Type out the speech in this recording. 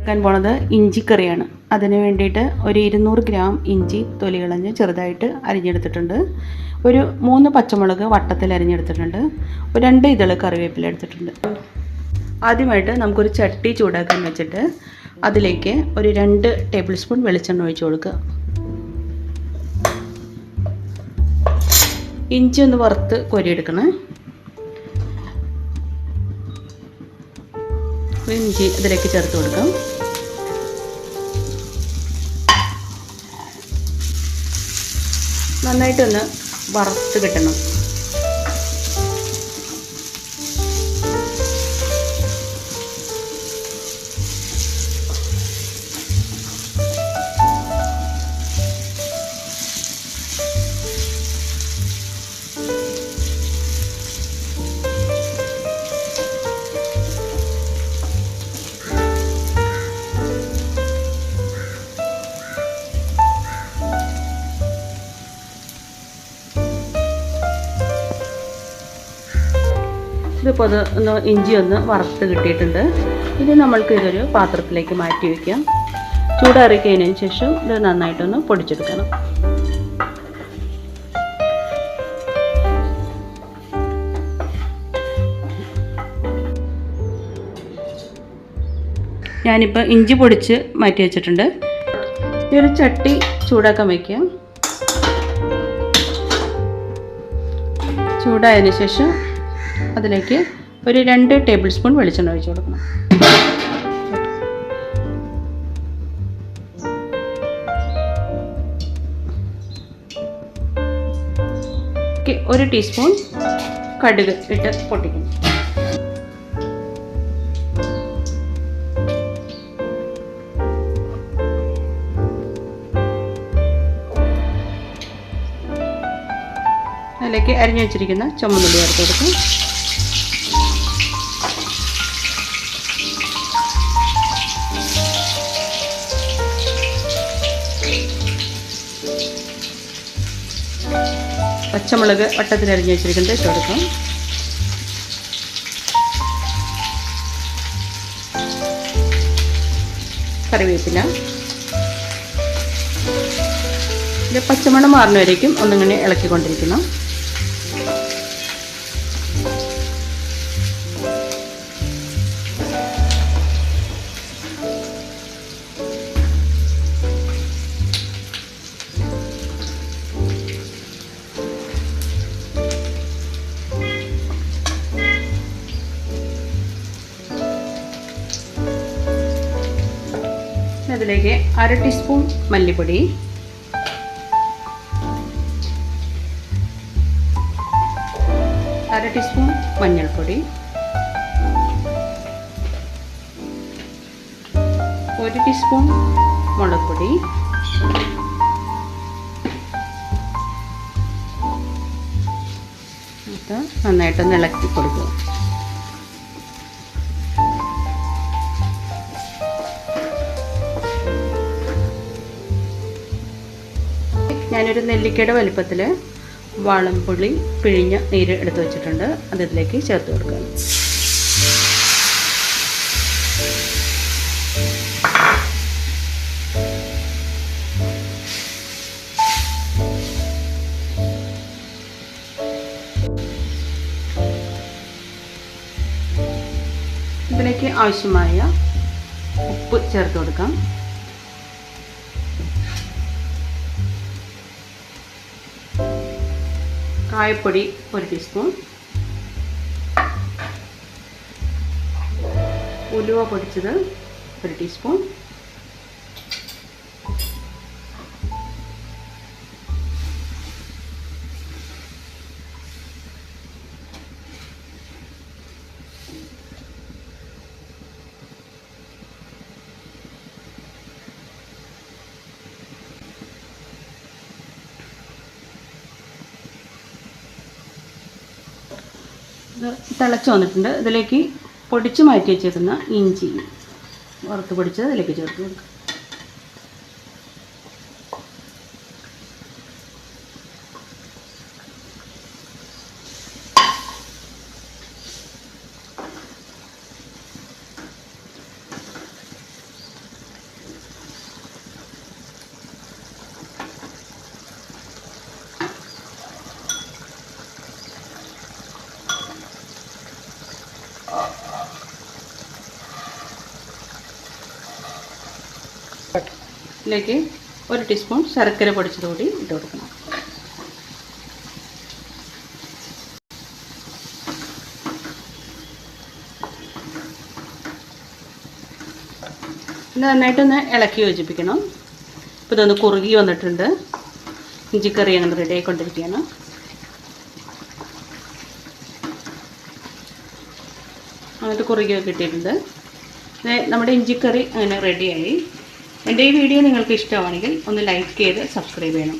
ക്കാൻ പോണത് ഇഞ്ചിക്കറിയാണ്. അതിന് വേണ്ടിയിട്ട് ഒരു 200 ഗ്രാം ഇഞ്ചി തൊലി കളഞ്ഞ് ചെറുതായിട്ട് അരിഞ്ഞെടുത്തിട്ടുണ്ട്. ഒരു 3 പച്ചമുളക് വട്ടത്തിൽ അരിഞ്ഞെടുത്തിട്ടുണ്ട്. ഒരു 2 ഇതള് കറിവേപ്പില എടുത്തിട്ടുണ്ട്. ആദ്യമായിട്ട് നമുക്കൊരു ചട്ടി ചൂടാക്കാൻ വെച്ചിട്ട് അതിലേക്ക് ഒരു 2 ടേബിൾ സ്പൂൺ വെളിച്ചെണ്ണ ഒഴിച്ച് കൊടുക്കുക. ഇഞ്ചി ഒന്ന് വറുത്ത് കോരിയെടുക്കണം. ഇഞ്ചി ഇതിലേക്ക് ചേർത്ത് കൊടുക്കാം. നന്നായിട്ടൊന്ന് വറുത്ത് കിട്ടണം. ഇതിപ്പോൾ ഒന്ന് ഇഞ്ചി ഒന്ന് വറുത്ത് കിട്ടിയിട്ടുണ്ട്. ഇനി നമ്മൾക്ക് ഇതൊരു പാത്രത്തിലേക്ക് മാറ്റി വയ്ക്കാം. ചൂടാറിക്കഴിഞ്ഞതിന് ശേഷം ഇത് നന്നായിട്ടൊന്ന് പൊടിച്ചെടുക്കണം. ഞാനിപ്പോൾ ഇഞ്ചി പൊടിച്ച് മാറ്റി വെച്ചിട്ടുണ്ട്. ഈ ഒരു ചട്ടി ചൂടാക്കാൻ വയ്ക്കാം. ചൂടായതിന് ശേഷം അതിലേക്ക് ഒരു 2 ടേബിൾ സ്പൂൺ വെളിച്ചെണ്ണ ഒഴിച്ച് കൊടുക്കണം. ഒരു ടീസ്പൂൺ കടുക് ഇട്ട് പൊട്ടിക്കണം. അതിലേക്ക് അരിഞ്ഞു വെച്ചിരിക്കുന്ന ചുമന്നുള്ളി ചേർത്ത് കൊടുക്കും. പച്ചമുളക് വട്ടത്തിൽ അരിഞ്ഞു വെച്ചിരിക്കുന്നത് ഇട്ട് കൊടുക്കാം. കറിവേപ്പില. ഇത് പച്ചമണം മാറുന്നവരേക്കും ഒന്നിങ്ങനെ ഇളക്കിക്കൊണ്ടിരിക്കണം. അതിലേക്ക് 1/2 ടീസ്പൂൺ മല്ലിപ്പൊടി, 1/2 ടീസ്പൂൺ മഞ്ഞൾപ്പൊടി, 1 ടീസ്പൂൺ മുളക് പൊടി, ഇത് നന്നായിട്ടൊന്ന് ഇളക്കി കൊടുക്കുക. ഞാനൊരു നെല്ലിക്കയുടെ വലിപ്പത്തിൽ വാളംപുളി പിഴിഞ്ഞ നീര് എടുത്ത് വെച്ചിട്ടുണ്ട്. അത് ഇതിലേക്ക് ചേർത്ത് കൊടുക്കുക. ഇതിലേക്ക് ആവശ്യമായ ഉപ്പ് ചേർത്ത് കൊടുക്കാം. കായപ്പൊടി 1 ടീസ്പൂൺ, ഉലുവ പൊടിച്ചത് 1 ടീസ്പൂൺ, തിളച്ച് വന്നിട്ടുണ്ട്. ഇതിലേക്ക് പൊടിച്ച് മാറ്റി വെച്ചിരുന്ന ഇഞ്ചി വറുത്ത് പൊടിച്ചത് ഇതിലേക്ക് ചേർത്ത് കൊടുക്കുക. ഇതിലേക്ക് 1 ടീസ്പൂൺ ശർക്കര പൊടിച്ചത് കൂടി ഇട്ട് കൊടുക്കണം. ഇത് നന്നായിട്ടൊന്ന് ഇളക്കി യോജിപ്പിക്കണം. ഇപ്പോൾ ഇതൊന്ന് കുറുകി വന്നിട്ടുണ്ട്. ഇഞ്ചിക്കറി അങ്ങനെ റെഡി ആയിക്കൊണ്ടിരിക്കുകയാണ്. അങ്ങോട്ട് കുറുകി കിട്ടിയിട്ടുണ്ട്. നമ്മുടെ ഇഞ്ചിക്കറി അങ്ങനെ റെഡിയായി. എൻ്റെ ഈ വീഡിയോ നിങ്ങൾക്ക് ഇഷ്ടമാണെങ്കിൽ ഒന്ന് ലൈക്ക് ചെയ്ത് സബ്സ്ക്രൈബ് ചെയ്യണം.